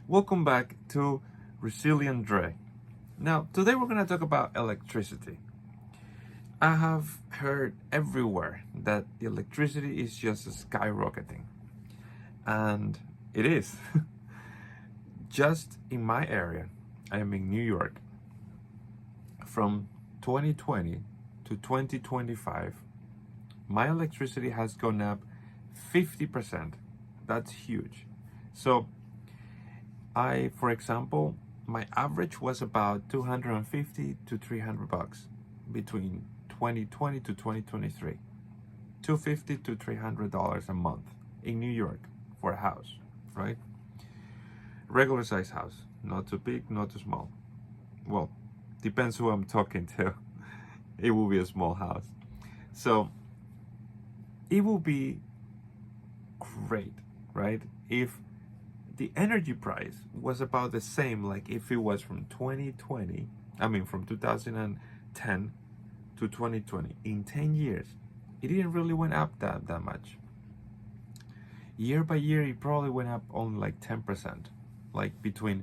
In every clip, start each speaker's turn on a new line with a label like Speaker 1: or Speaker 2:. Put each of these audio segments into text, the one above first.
Speaker 1: Welcome back to Resilient Dre. Now, today we're going to talk about electricity. I have heard everywhere that the electricity is just skyrocketing, and it is. Just in my area, I am in New York. From 2020 to 2025, my electricity has gone up 50%. That's huge. So, for example, my average was about 250 to 300 bucks between 2020 to 2023. 250 to $300 a month in New York for a house, right? Regular size house, not too big, not too small. Well, depends who I'm talking to. It will be a small house. So it will be great, right? If the energy price was about the same, like if it was from 2020, from 2010 to 2020, in 10 years, it didn't really went up that much. Year by year, it probably went up only like 10%, like between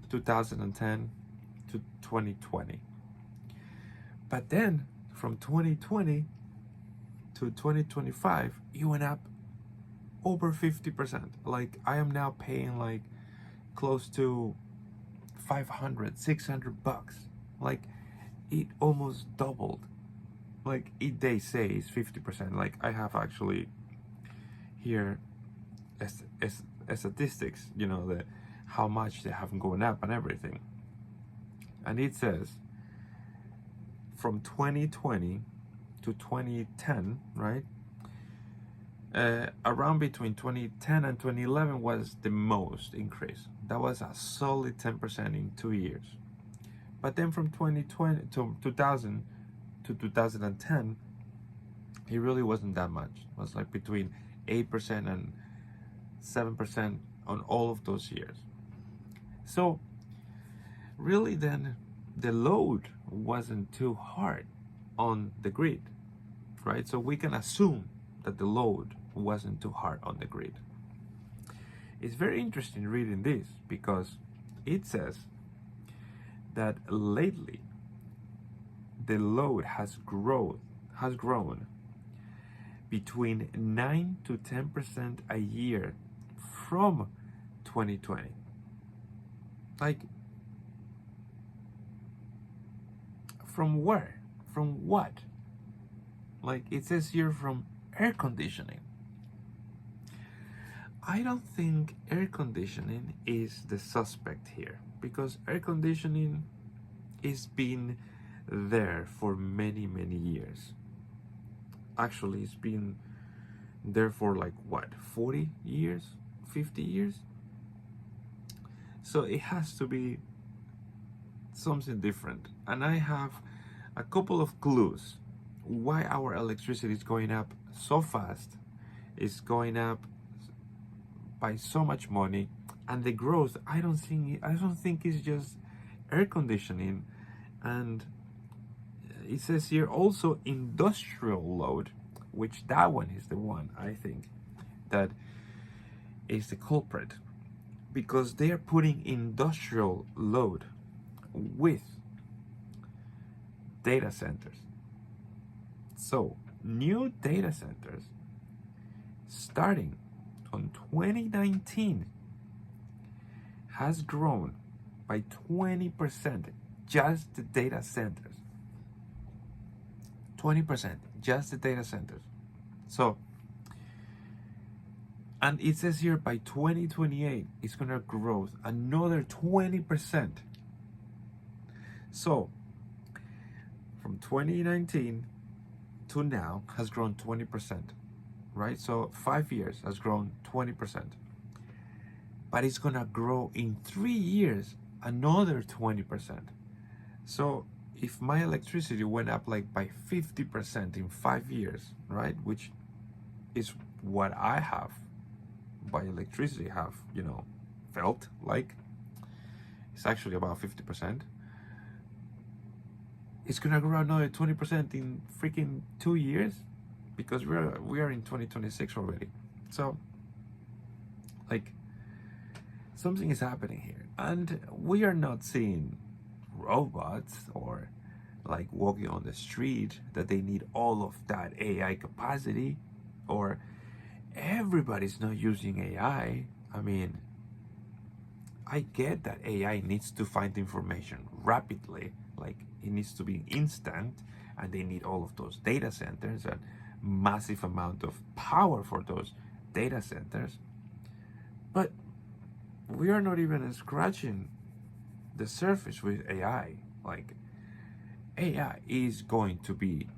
Speaker 1: 2010 to 2020. But then from 2020 to 2025, it went up over 50%. Like I am now paying like close to 500, 600 bucks. Like it almost doubled. Like they say is 50%. Like I have actually here as statistics, the how much they have gone up and everything. And it says from 2020 to 2010, right? Around between 2010 and 2011 was the most increase. That was a solid 10% in 2 years. But then from 2020 to 2000 to 2010, it really wasn't that much. It was like between 8% and 7% on all of those years. So really then the load wasn't too hard on the grid, right? So we can assume that the load wasn't too hard on the grid. It's very interesting reading this because it says that lately the load has grown between 9 to 10% a year from 2020. Like from where? From what? Like it says here from air conditioning. I don't think air conditioning is the suspect here because air conditioning is been there for many years. Actually, it's been there for like what, 40 years, 50 years? So it has to be something different. And I have a couple of clues why our electricity is going up so fast. It's going up by so much money, and the growth I don't think is just air conditioning. And it says here also industrial load, which that one is the one I think that is the culprit, because they are putting industrial load with data centers. So new data centers starting on 2019 has grown by 20%, just the data centers. 20%, just the data centers. So, and it says here by 2028, it's gonna grow another 20%. So, from 2019 to now has grown 20%, right? So 5 years has grown 20%. But it's gonna grow in 3 years another 20%. So if my electricity went up like by 50% in 5 years, right? Which is what I have by electricity have, felt like it's actually about 50%. It's gonna grow another 20% in freaking 2 years, because we are in 2026 already. So something is happening here, and we are not seeing robots or like walking on the street that they need all of that AI capacity, or everybody's not using AI. I mean, I get that AI needs to find information rapidly, like it needs to be instant, and they need all of those data centers and massive amount of power for those data centers. But we are not even scratching the surface with AI. Like, AI is going to be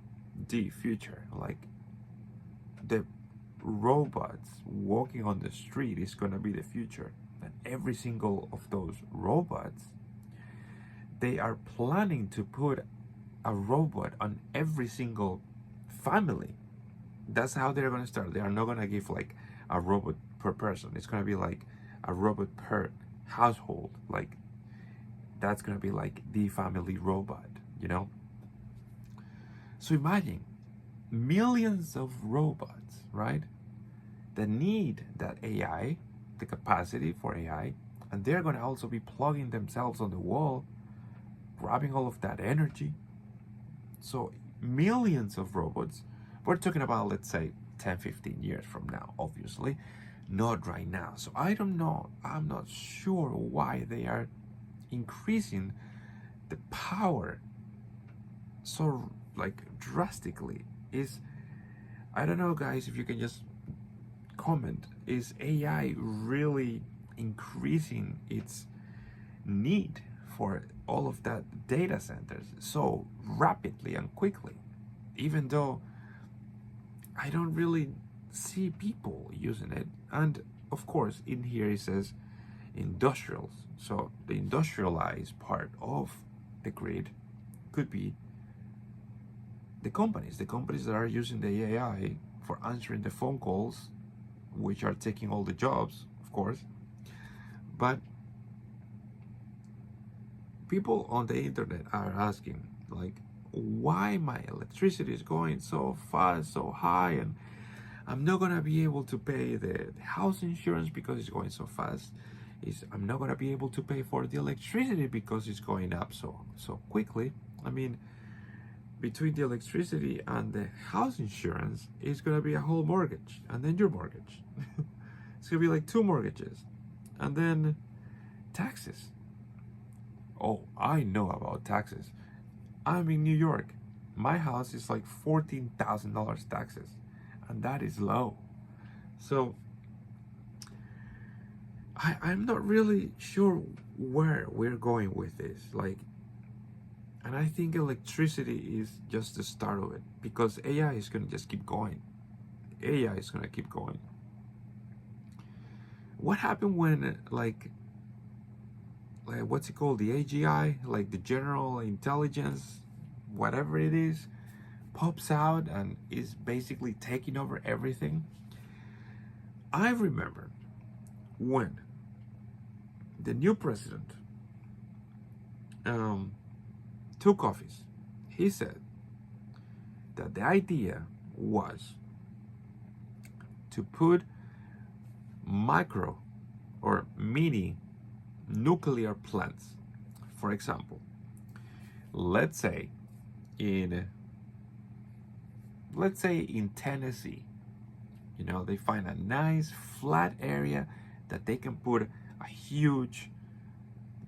Speaker 1: the future. Like, the robots walking on the street is going to be the future. And every single of those robots, they are planning to put a robot on every single family. That's how they're going to start. They are not going to give like a robot per person. It's going to be like a robot per household. Like, that's going to be like the family robot, you know? So imagine millions of robots, right? That need that AI, the capacity for AI, and they're going to also be plugging themselves on the wall, grabbing all of that energy. So millions of robots. We're talking about, let's say, 10, 15 years from now, obviously, not right now. So I don't know. I'm not sure why they are increasing the power so like drastically. Is, I don't know, guys, if you can just comment, is AI really increasing its need for all of that data centers so rapidly and quickly, even though I don't really see people using it? And of course, in here it says industrials. So the industrialized part of the grid could be the companies that are using the AI for answering the phone calls, which are taking all the jobs, of course. But people on the internet are asking, like, why my electricity is going so fast, so high, and I'm not gonna be able to pay the house insurance because it's going so fast. I'm not gonna be able to pay for the electricity because it's going up so quickly. I mean, between the electricity and the house insurance, it's gonna be a whole mortgage, and then your mortgage. It's gonna be like 2 mortgages, and then taxes. Oh, I know about taxes. I'm in New York. My house is like $14,000 taxes, and that is low. So I'm not really sure where we're going with this. Like, and I think electricity is just the start of it, because AI is gonna just keep going. AI is gonna keep going. What happened when like what's it called, the AGI, like the general intelligence, whatever it is, pops out and is basically taking over everything? I remember when the new president took office, he said that the idea was to put micro or mini nuclear plants. For example, let's say in Tennessee, you know, they find a nice flat area that they can put a huge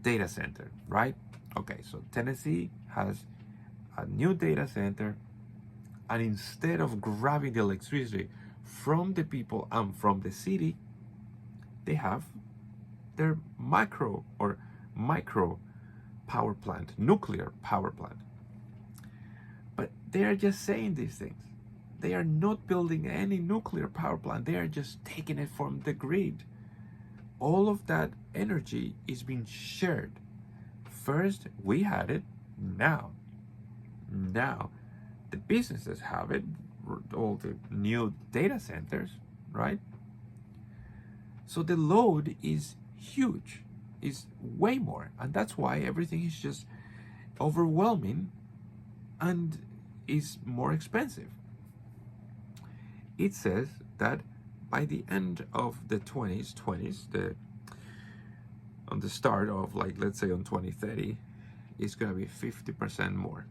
Speaker 1: data center, right? Okay, so Tennessee has a new data center, and instead of grabbing the electricity from the people and from the city, they have their micro power plant, nuclear power plant. But they are just saying these things. They are not building any nuclear power plant. They are just taking it from the grid. All of that energy is being shared. First, we had it. Now the businesses have it. All the new data centers, right? So the load is huge, is way more, and that's why everything is just overwhelming and is more expensive. It says that by the end of the 20s, on the start of, like, let's say on 2030, it's gonna be 50% more.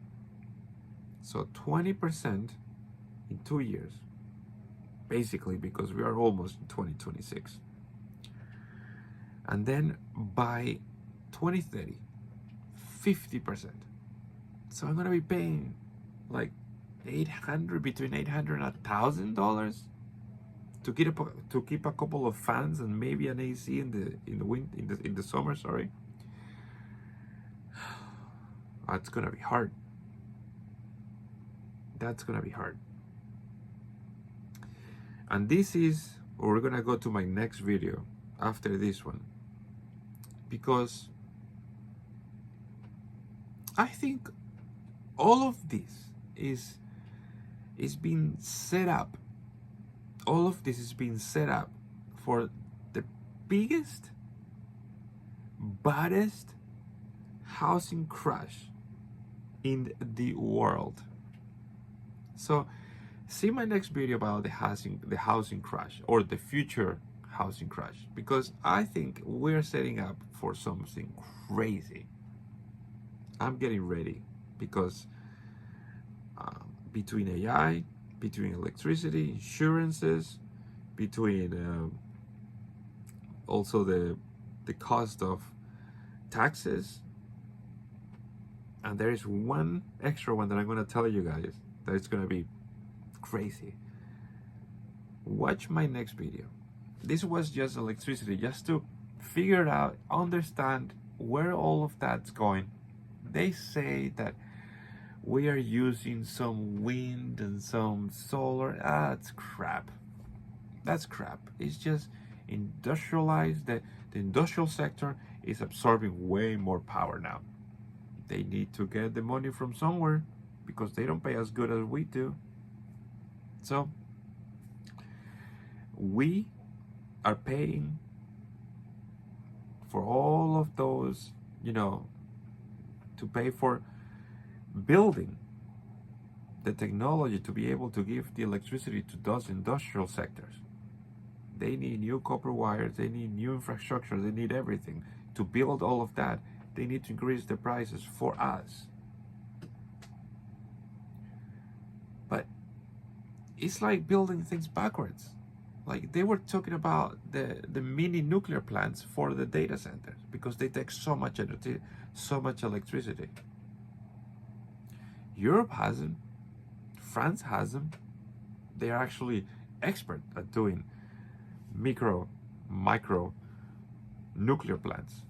Speaker 1: So 20% in 2 years, basically, because we are almost in 2026. And then by 2030, 50%. So I'm gonna be paying like between $800 and $1,000 to keep a couple of fans and maybe an AC in the summer. Sorry, that's gonna be hard. That's gonna be hard. And we're gonna go to my next video after this one, because I think all of this is being set up. All of this is being set up for the biggest, baddest housing crash in the world. So see my next video about the housing crash, or the future housing crash, because I think we're setting up for something crazy. I'm getting ready, because between AI, between electricity, insurances, between also the cost of taxes, and there is one extra one that I'm going to tell you guys that it's going to be crazy. Watch my next video. This was just electricity, just to figure it out, understand where all of that's going. They say that we are using some wind and some solar. That's crap. That's crap. It's just industrialized. The industrial sector is absorbing way more power now. They need to get the money from somewhere, because they don't pay as good as we do. So we are paying for all of those, to pay for building the technology to be able to give the electricity to those industrial sectors. They need new copper wires, they need new infrastructure, they need everything. To build all of that, they need to increase the prices for us. But it's like building things backwards. Like, they were talking about the mini nuclear plants for the data centers, because they take so much energy, so much electricity. Europe has them. France has them. They are actually expert at doing micro nuclear plants.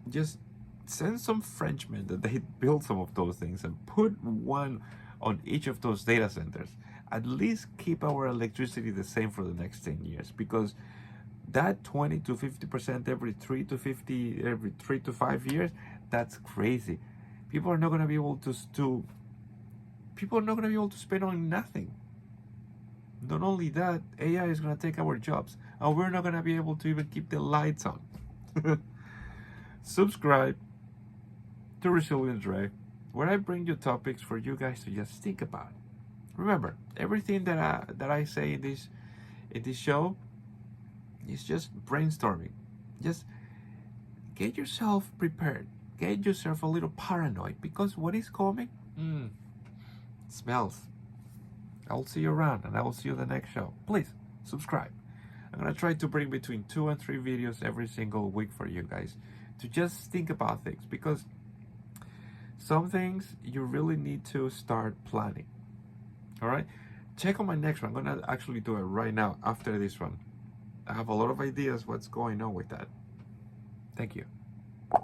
Speaker 1: Just send some Frenchmen that they build some of those things and put one on each of those data centers. At least keep our electricity the same for the next 10 years, because that 20 to 50% every 3 to 5 years, that's crazy. People are not going to be able to spend on nothing. Not only that, AI is going to take our jobs, and we're not going to be able to even keep the lights on. Subscribe to Resilience Ray, where I bring you topics for you guys to just think about. Remember, everything that I say in this show is just brainstorming. Just get yourself prepared. Get yourself a little paranoid, because what is coming smells. I'll see you around, and I will see you in the next show. Please subscribe. I'm gonna try to bring between 2 and 3 videos every single week for you guys to just think about things, because some things you really need to start planning. All right, check on my next one. I'm gonna actually do it right now after this one. I have a lot of ideas what's going on with that. Thank you.